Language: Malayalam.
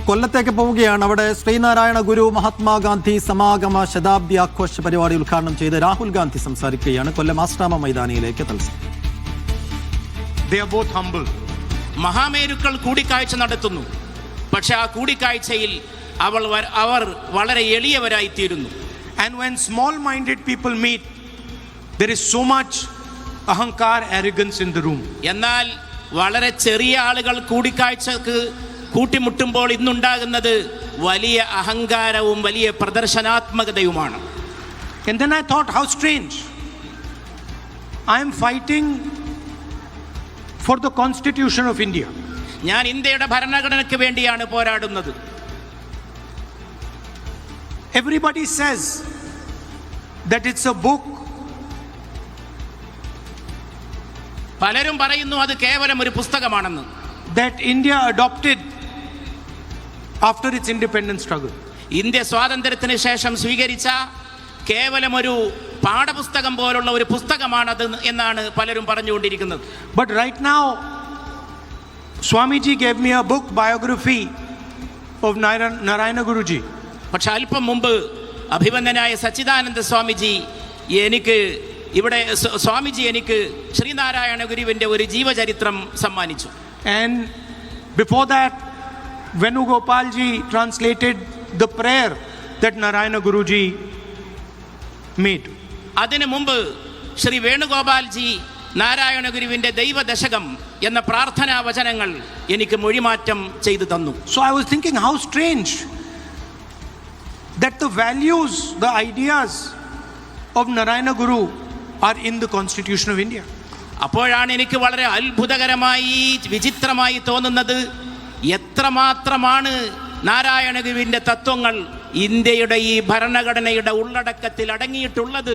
കൊല്ലത്തേക്ക് പോവുകയാണ്. അവിടെ ശ്രീനാരായണ ഗുരു മഹാത്മാഗാന്ധി സമാഗമ ശതാബ്ദി ആഘോഷ പരിപാടി ഉദ്ഘാടനം ചെയ്ത് രാഹുൽ ഗാന്ധി സംസാരിക്കുകയാണ്. കൊല്ലം ആശ്രാമ മൈതാനിയിലേക്ക് തത്സമയം. മഹാമേരുക്കൾ കൂടിക്കാഴ്ച നടത്തുന്നു. പക്ഷെ ആ കൂടിക്കാഴ്ചയിൽ അവർ വളരെ എളിയവരായിത്തീരുന്നു. And when small-minded people meet, there is so much ahankar, arrogance in the room. എന്നാൽ വളരെ ചെറിയ ആളുകൾ കൂടിക്കാഴ്ചക്ക് കൂട്ടിമുട്ടുമ്പോൾ ഇന്നുണ്ടാകുന്നത് വലിയ അഹങ്കാരവും വലിയ പ്രദർശനാത്മകതയുമാണ്. And then I thought, how strange. I am fighting for the Constitution of India. ഞാൻ ഇന്ത്യയുടെ ഭരണഘടനയ്ക്ക് വേണ്ടിയാണ് പോരാടുന്നത്. Everybody says that it's a book. പലരും പറയുന്നു അത് കേവലം ഒരു പുസ്തകമാണെന്ന്. That India adopted after its independence struggle. India സ്വാതന്ത്ര്യത്തിന് ശേഷം സ്വീകരിച്ച കേവലം ഒരു പാഠപുസ്തകം പോലുള്ള ഒരു പുസ്തകമാണത് എന്നാണ് പലരും പറഞ്ഞുകൊണ്ടിരിക്കുന്നത്. But right now, Swamiji gave me a book biography of Narayana Guruji. പക്ഷെ അല്പം മുമ്പ് അഭിവന്ദനായ സച്ചിദാനന്ദ സ്വാമിജി എനിക്ക് ശ്രീനാരായണ ഗുരുവിന്റെ ഒരു ജീവചരിത്രം സമ്മാനിച്ചു. And before that, Venugopal ji translated the prayer that Narayana Guruji made. അതിനു മുമ്പ് ശ്രീ വേണുഗോപാൽജി നാരായണ ഗുരുവിന്റെ ദൈവദശകം എന്ന പ്രാർത്ഥനാ വചനങ്ങൾ എനിക്ക് മൊഴിമാറ്റം ചെയ്തു തന്നു. So I was thinking, how strange that the values, the ideas of Narayana Guru are in the Constitution of India. അപ്പോഴാണ് എനിക്ക് വളരെ അത്ഭുതകരമായി വിചിത്രമായി തോന്നുന്നത്, എത്രമാത്രമാണ് നാരായണ ഗുരുവിന്റെ തത്വങ്ങൾ ഇന്ത്യയുടെ ഈ ഭരണഘടനയുടെ ഉള്ളടക്കത്തിൽ അടങ്ങിയിട്ടുള്ളത്.